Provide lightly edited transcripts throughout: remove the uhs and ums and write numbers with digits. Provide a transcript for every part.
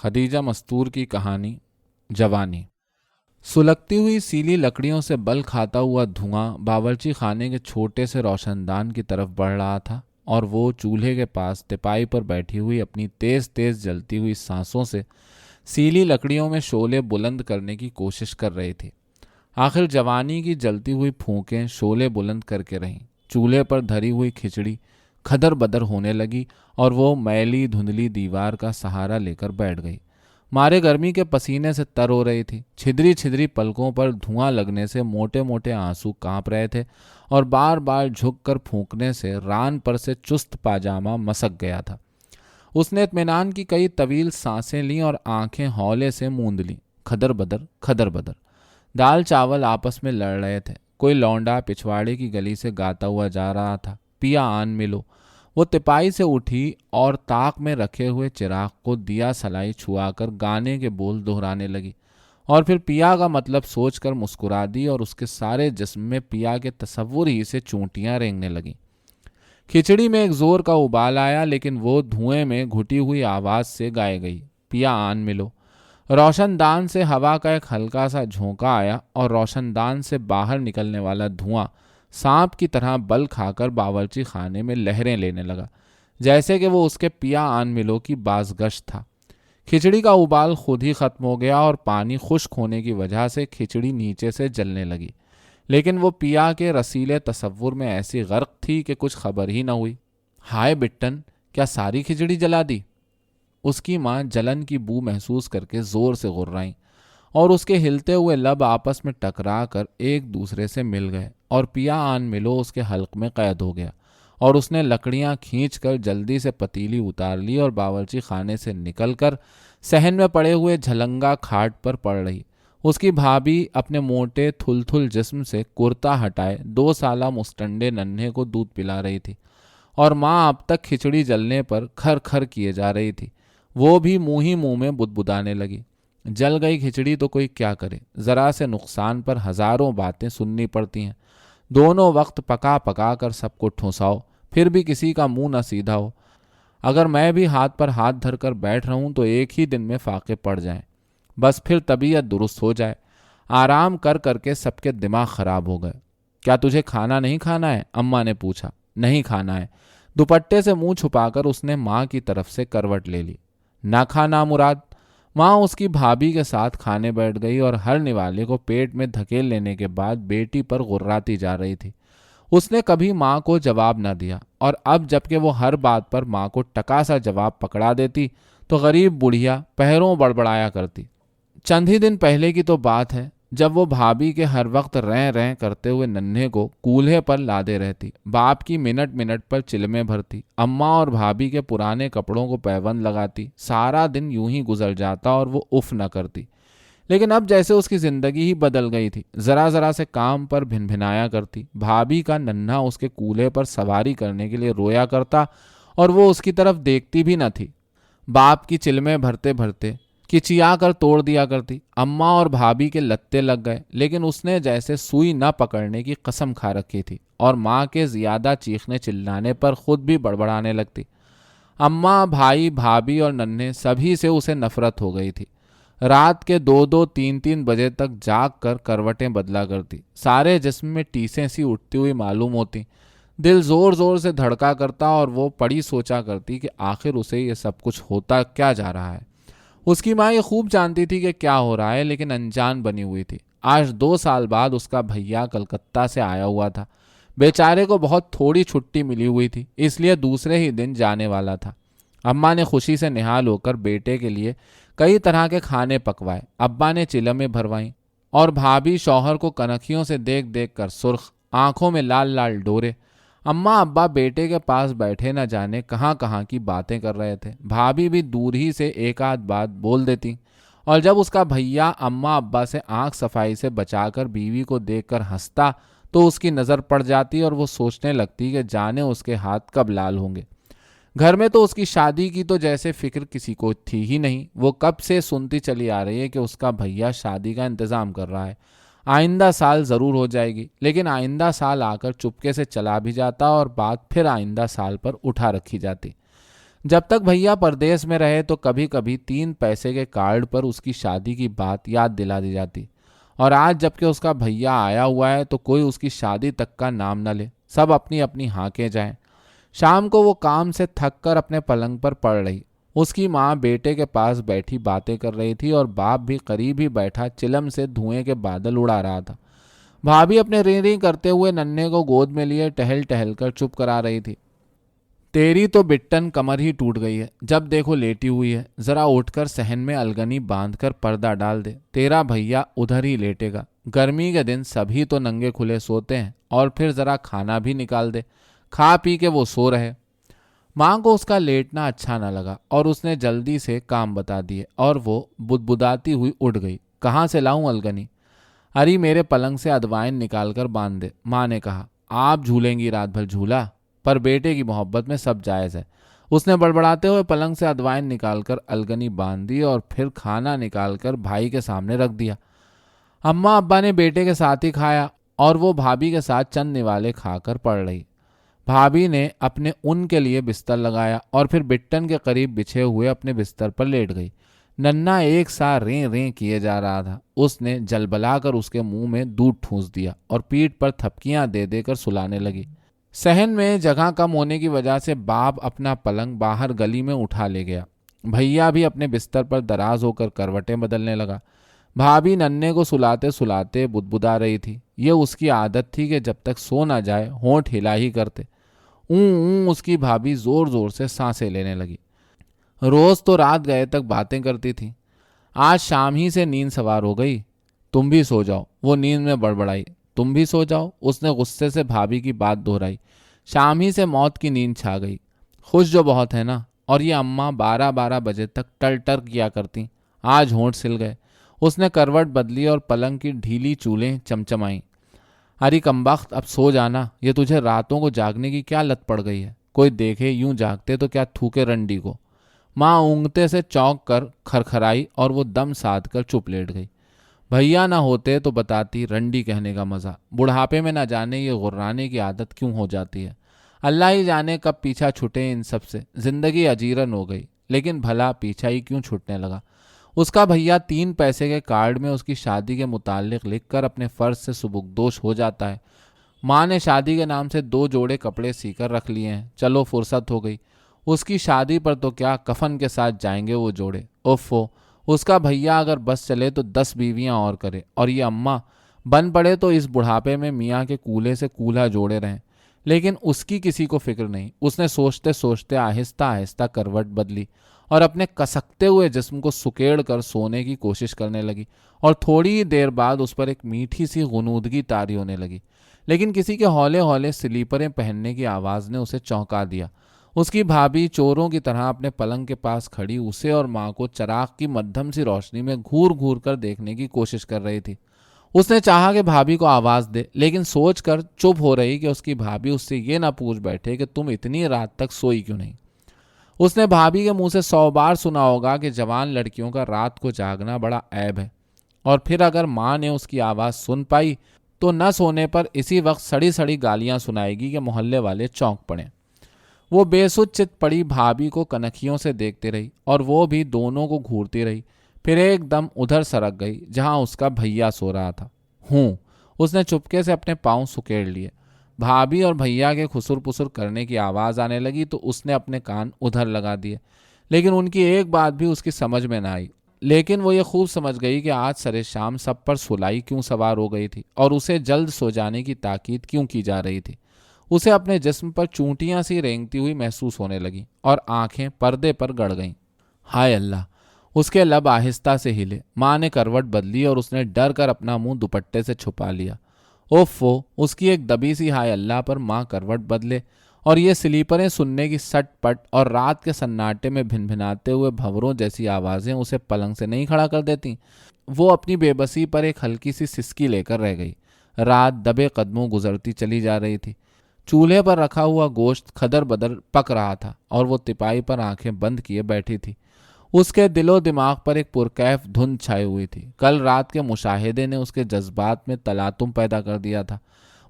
खदीजा मस्तूर की कहानी जवानी। सुलगती हुई सीली लकड़ियों से बल खाता हुआ धुआं बावर्ची खाने के छोटे से रोशनदान की तरफ बढ़ रहा था और वो चूल्हे के पास तिपाई पर बैठी हुई अपनी तेज तेज जलती हुई सांसों से सीली लकड़ियों में शोले बुलंद करने की कोशिश कर रही थी। आखिर जवानी की जलती हुई फूंकें शोले बुलंद करके रहीं। चूल्हे पर धरी हुई खिचड़ी खदर बदर होने लगी और वो मैली धुंधली दीवार का सहारा लेकर बैठ गई। मारे गर्मी के पसीने से तर हो रही थी। छिदरी छिदरी पलकों पर धुआं लगने से मोटे मोटे आंसू कांप रहे थे और बार बार झुककर फूंकने से रान पर से चुस्त पाजामा मसक गया था। उसने इत्मीनान की कई तवील सांसें लीं और आंखें हौले से मूंद लीं। खदर बदर खदर बदर। दाल चावल आपस में लड़ रहे थे। कोई लौंडा पिछवाड़े की गली से गाता हुआ जा रहा था, पिया आन मिलो। वो तिपाई से उठी और ताक में रखे हुए चिराग को दिया सलाई छुआकर गाने के बोल दोहराने लगी और फिर पिया का मतलब सोचकर मुस्कुरा दी और उसके सारे जिस्म में पिया के तसव्वुर ही से चूंटियां रेंगने लगीं। खिचड़ी में एक जोर का उबाल आया, लेकिन वो धुएं में घुटी हुई आवाज से गाई गई, पिया आन मिलो। रोशनदान से हवा का एक हल्का सा झोंका आया और रोशनदान से बाहर निकलने वाला धुआं सांप की तरह बल खाकर बावर्ची खाने में लहरें लेने लगा, जैसे कि वो उसके पिया आन मिलो की बाजगश्त था। खिचड़ी का उबाल खुद ही खत्म हो गया और पानी खुश्क होने की वजह से खिचड़ी नीचे से जलने लगी, लेकिन वो पिया के रसीले तसव्वुर में ऐसी गर्क थी कि कुछ खबर ही न हुई। हाय बिट्टन, क्या सारी खिचड़ी जला दी? उसकी माँ जलन की बू महसूस करके जोर से गुर्राई और उसके हिलते हुए लब आपस में टकरा कर एक दूसरे से मिल गए और पिया आन मिलो उसके हल्क में कैद हो गया और उसने लकड़ियां खींचकर जल्दी से पतीली उतार ली और बावर्ची खाने से निकलकर सहन में पड़े हुए झलंगा खाट पर पड़ रही। उसकी भाभी अपने मोटे थुलथुल जिस्म से कुर्ता हटाए 2 साला मुस्टंडे नन्हे को दूध पिला रही थी और माँ अब तक खिचड़ी जलने पर खर खर किए जा रही थी। वो भी मुंह ही मुंह में बुदबुदाने लगी। जल गई खिचड़ी तो कोई क्या करे, जरा से नुकसान पर हजारों बातें सुननी पड़ती हैं। दोनों वक्त पका पका कर सबको ठुसाओ, फिर भी किसी का मुंह न सीधा हो। अगर मैं भी हाथ पर हाथ धरकर बैठ रहूं तो एक ही दिन में फाके पड़ जाएं, बस फिर तबीयत दुरुस्त हो जाए। आराम कर करके सबके दिमाग खराब हो गए। क्या तुझे खाना नहीं खाना है? अम्मा ने पूछा। नहीं खाना है। दुपट्टे से मुंह छुपाकर उसने माँ की तरफ से करवट ले ली। ना खाना मुराद। माँ उसकी भाभी के साथ खाने बैठ गई और हर निवाले को पेट में धकेल लेने के बाद बेटी पर गुर्राती जा रही थी। उसने कभी माँ को जवाब न दिया और अब जबकि वो हर बात पर माँ को टका सा जवाब पकड़ा देती तो गरीब बुढ़िया पैरों बड़बड़ाया करती। चंद ही दिन पहले की तो बात है जब वो भाभी के हर वक्त रें रें करते हुए नन्हे को कूल्हे पर लादे रहती, बाप की मिनट मिनट पर चिलमें भरती, अम्मा और भाभी के पुराने कपड़ों को पैबंद लगाती। सारा दिन यूं ही गुजर जाता और वो उफ न करती। लेकिन अब जैसे उसकी जिंदगी ही बदल गई थी। जरा जरा से काम पर भिनभिनाया करती। भाभी का नन्हा उसके कूल्हे पर सवारी करने के लिए रोया करता और वो उसकी तरफ देखती भी न थी। बाप की चिलमें भरते भरते किचिया कर तोड़ दिया करती। अम्मा और भाभी के लत्ते लग गए, लेकिन उसने जैसे सुई न पकड़ने की कसम खा रखी थी और माँ के ज्यादा चीखने चिल्लाने पर खुद भी बड़बड़ाने लगती। अम्मा, भाई, भाभी और नन्हे सभी से उसे नफरत हो गई थी। रात के 2-2, 3-3 बजे तक जाग कर करवटें बदला करती। सारे जिस्म में टीसें सी उठती हुई मालूम होती। दिल जोर जोर से धड़का करता और वो पड़ी सोचा करती कि आखिर उसे ये सब कुछ होता क्या जा रहा है। उसकी माँ ये खूब जानती थी कि क्या हो रहा है, लेकिन अनजान बनी हुई थी। आज 2 साल बाद उसका भैया कलकत्ता से आया हुआ था। बेचारे को बहुत थोड़ी छुट्टी मिली हुई थी, इसलिए दूसरे ही दिन जाने वाला था। अम्मा ने खुशी से निहाल होकर बेटे के लिए कई तरह के खाने पकवाए। अब्बा ने चिलमें भरवाईं और भाभी शौहर को कनखियों से देख देख कर सुर्ख, आंखों में लाल लाल डोरे। अम्मा अब्बा बेटे के पास बैठे न जाने कहाँ कहाँ की बातें कर रहे थे। भाभी भी दूर ही से एक आध बात बोल देती और जब उसका भैया अम्मा अब्बा से आंख सफाई से बचाकर बीवी को देखकर हंसता तो उसकी नज़र पड़ जाती और वो सोचने लगती कि जाने उसके हाथ कब लाल होंगे। घर में तो उसकी शादी की तो जैसे फिक्र किसी को थी ही नहीं। वो कब से सुनती चली आ रही है कि उसका भैया शादी का इंतज़ाम कर रहा है, आइंदा साल ज़रूर हो जाएगी। लेकिन आइंदा साल आकर चुपके से चला भी जाता और बात फिर आइंदा साल पर उठा रखी जाती। जब तक भैया परदेश में रहे तो कभी कभी 3 पैसे के कार्ड पर उसकी शादी की बात याद दिला दी जाती, और आज जबकि उसका भैया आया हुआ है तो कोई उसकी शादी तक का नाम न ले, सब अपनी अपनी हाँकें जाएं। शाम को वो काम से थक कर अपने पलंग पर पड़ रही। उसकी माँ बेटे के पास बैठी बातें कर रही थी और बाप भी करीब ही बैठा चिलम से धुएं के बादल उड़ा रहा था। भाभी अपने री री करते हुए नन्हे को गोद में लिए टहल टहल कर चुप करा रही थी। तेरी तो बिट्टन कमर ही टूट गई है, जब देखो लेटी हुई है, जरा उठकर सहन में अलगनी बांधकर पर्दा डाल दे, तेरा भैया उधर ही लेटेगा। गर्मी के दिन सभी तो नंगे खुले सोते हैं, और फिर जरा खाना भी निकाल दे, खा पी के वो सो रहे। माँ को उसका लेटना अच्छा न लगा और उसने जल्दी से काम बता दिए और वो बुदबुदाती हुई उठ गई। कहाँ से लाऊं अलगनी? अरे मेरे पलंग से अदवाइन निकाल कर बांध दे, माँ ने कहा। आप झूलेंगी रात भर झूला, पर बेटे की मोहब्बत में सब जायज़ है। उसने बड़बड़ाते हुए पलंग से अदवाइन निकालकर अलगनी बांध दी और फिर खाना निकालकर भाई के सामने रख दिया। अम्मा अब्बा ने बेटे के साथ ही खाया और वो भाभी के साथ चंद निवाले खाकर पड़ रही। भाभी ने अपने ऊन के लिए बिस्तर लगाया और फिर बिट्टन के करीब बिछे हुए अपने बिस्तर पर लेट गई। नन्ना एक सा रें रें किए जा रहा था। उसने जलबलाकर उसके मुंह में दूध ठूंस दिया और पीठ पर थपकियां दे देकर सुलाने लगी। सहन में जगह कम होने की वजह से बाप अपना पलंग बाहर गली में उठा ले गया। भैया भी अपने बिस्तर पर दराज होकर करवटें बदलने लगा। भाभी नन्हे को सुलाते सुलाते बुदबुदा रही थी। ये उसकी आदत थी कि जब तक सो ना जाए होंठ हिला ही करते। ऊँ उसकी भाभी जोर जोर से सांसें लेने लगी। रोज तो रात गए तक बातें करती थी, आज शाम ही से नींद सवार हो गई। तुम भी सो जाओ, वो नींद में बड़बड़ाई। तुम भी सो जाओ, उसने गुस्से से भाभी की बात दोहराई। शाम ही से मौत की नींद छा गई। खुश जो बहुत है ना, और ये अम्मा 12-12 बजे तक टर टर किया करती। आज होंठ सिल गए। उसने करवट बदली और पलंग की ढीली चूलें चमचमाई। अरे कमबख्त, अब सो जाना, ये तुझे रातों को जागने की क्या लत पड़ गई है? कोई देखे यूं जागते तो क्या थूके रंडी को। माँ ऊँगते से चौंक कर खरखराई और वो दम साध कर चुप लेट गई। भैया ना होते तो बताती रंडी कहने का मज़ा। बुढ़ापे में ना जाने ये गुर्राने की आदत क्यों हो जाती है। अल्लाह ही जाने कब पीछा छूटे इन सब से। जिंदगी अजीरन हो गई, लेकिन भला पीछा ही क्यों छूटने लगा। उसका भैया 3 पैसे के कार्ड में उसकी शादी के मुतालिक लिखकर अपने फ़र्ज से सुबुकदोश हो जाता है। माँ ने शादी के नाम से 2 जोड़े कपड़े सीकर रख लिए हैं, चलो फुर्सत हो गई। उसकी शादी पर तो क्या कफन के साथ जाएंगे वो जोड़े। उफ़ो, उसका भैया अगर बस चले तो 10 बीवियां और करे, और ये अम्मा बन पड़े तो इस बुढ़ापे में मियाँ के कूल्हे से कूल्हा जोड़े रहें। लेकिन उसकी किसी को फिक्र नहीं। उसने सोचते सोचते आहिस्ता आहिस्ता करवट बदली और अपने कसकते हुए जिस्म को सुकेड़ कर सोने की कोशिश करने लगी, और थोड़ी ही देर बाद उस पर एक मीठी सी गुनूदगी तारी होने लगी। लेकिन किसी के हौले हौले स्लीपरें पहनने की आवाज़ ने उसे चौंका दिया। उसकी भाभी चोरों की तरह अपने पलंग के पास खड़ी उसे और माँ को चराग की मध्यम सी रोशनी में घूर घूर कर देखने की कोशिश कर रही थी। उसने चाहा कि भाभी को आवाज़ दे, लेकिन सोचकर चुप हो रही कि उसकी भाभी उससे ये ना पूछ बैठे कि तुम इतनी रात तक सोई क्यों नहीं। उसने भाभी के मुंह से 100 बार सुना होगा कि जवान लड़कियों का रात को जागना बड़ा ऐब है, और फिर अगर माँ ने उसकी आवाज़ सुन पाई तो न सोने पर इसी वक्त सड़ी सड़ी गालियाँ सुनाएगी कि मोहल्ले वाले चौंक पड़े। वो बेसुध चित पड़ी भाभी को कनखियों से देखती रही और वो भी दोनों को घूरती रही। फिर एकदम उधर सरक गई जहां उसका भैया सो रहा था। उसने चुपके से अपने पांव सुकेड़ लिए। भाभी और भैया के खुसुर पुसुर करने की आवाज़ आने लगी तो उसने अपने कान उधर लगा दिए, लेकिन उनकी एक बात भी उसकी समझ में न आई। लेकिन वो ये खूब समझ गई कि आज सरे शाम सब पर सुलाई क्यों सवार हो गई थी और उसे जल्द सो जाने की ताकीद क्यों की जा रही थी। उसे अपने जिस्म पर चूंटियां सी रेंगती हुई महसूस होने लगी और आंखें पर्दे पर गड़ गईं। हाय अल्लाह! उसके लब आहिस्ता से हिले। माँ ने करवट बदली और उसने डर कर अपना मुंह दुपट्टे से छुपा लिया। ओफो! उसकी एक दबी सी हाय अल्लाह पर माँ करवट बदले और ये स्लीपरें सुनने की सटपट और रात के सन्नाटे में भिनभिनाते हुए भंवरों जैसी आवाज़ें उसे पलंग से नहीं खड़ा कर देती। वो अपनी बेबसी पर एक हल्की सी सिसकी लेकर रह गई। रात दबे कदमों गुजरती चली जा रही थी। चूल्हे पर रखा हुआ गोश्त खदर बदर पक रहा था और वो तिपाई पर आंखें बंद किए बैठी थी। उसके दिलो दिमाग पर एक पुरकैफ धुंध छाई हुई थी। कल रात के मुशाहिदे ने उसके जज्बात में तलातुम पैदा कर दिया था।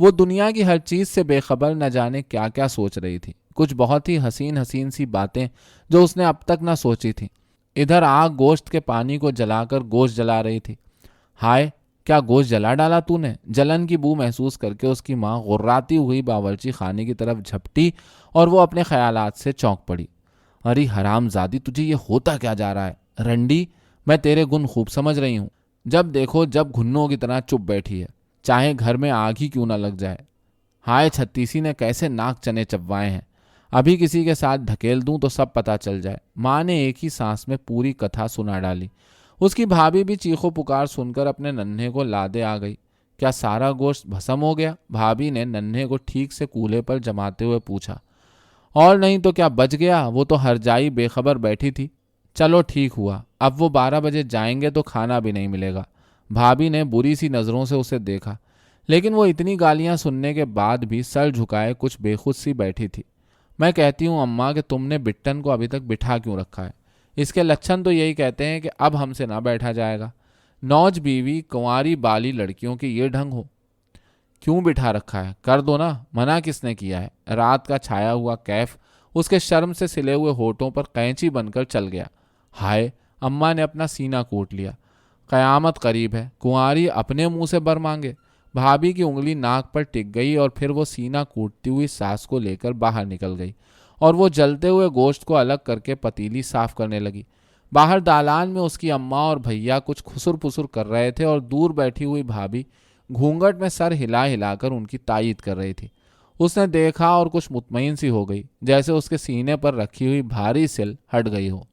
वो दुनिया की हर चीज़ से बेखबर न जाने क्या क्या सोच रही थी। कुछ बहुत ही हसीन हसीन सी बातें जो उसने अब तक ना सोची थी। इधर आग गोश्त के पानी को जलाकर गोश्त जला रही थी। हाय, क्या गोश्त जला डाला तूने? जलन की बू महसूस करके उसकी माँ गुर्राती हुई बावर्ची खाने की तरफ झपटी और वो अपने ख्यालात से चौंक पड़ी। अरे हरामजादी, तुझे ये होता क्या जा रहा है? रंडी, मैं तेरे गुण खूब समझ रही हूँ। जब देखो जब घुन्नों की तरह चुप बैठी है, चाहे घर में आग ही क्यों ना लग जाए। हाय, छत्तीसी ने कैसे नाक चने चबवाए हैं। अभी किसी के साथ ढकेल दूं तो सब पता चल जाए। माँ ने एक ही सांस में पूरी कथा सुना डाली। उसकी भाभी भी चीखों पुकार सुनकर अपने नन्हे को लादे आ गई। क्या सारा गोश्त भस्म हो गया? भाभी ने नन्हे को ठीक से कूल्हे पर जमाते हुए पूछा। और नहीं तो क्या बच गया, वो तो हरजाई बेखबर बैठी थी। चलो ठीक हुआ, अब वो 12 बजे जाएंगे तो खाना भी नहीं मिलेगा। भाभी ने बुरी सी नजरों से उसे देखा, लेकिन वो इतनी गालियां सुनने के बाद भी सर झुकाए कुछ बेखुद सी बैठी थी। मैं कहती हूँ अम्मा कि तुमने बिट्टन को अभी तक बिठा क्यों रखा है? इसके लक्षण तो यही कहते हैं कि अब हमसे ना बैठा जाएगा। नौज बीवी कुंवारी बाली लड़कियों के ये ढंग हो। क्यों बिठा रखा है? कर दो ना, मना किसने किया है? रात का छाया हुआ कैफ उसके शर्म से सिले हुए होठों पर कैंची बनकर चल गया। हाय, अम्मा ने अपना सीना कूट लिया। कयामत करीब है, कुंवारी अपने मुंह से बर मांगे। भाभी की उंगली नाक पर टिक गई और फिर वो सीना कूटती हुई सास को लेकर बाहर निकल गई और वो जलते हुए गोश्त को अलग करके पतीली साफ करने लगी। बाहर दालान में उसकी अम्मा और भैया कुछ खुसुर पुसुर कर रहे थे और दूर बैठी हुई भाभी घूंघट में सर हिला हिलाकर उनकी तायीद कर रही थी। उसने देखा और कुछ मुतमईन सी हो गई, जैसे उसके सीने पर रखी हुई भारी सिल हट गई हो।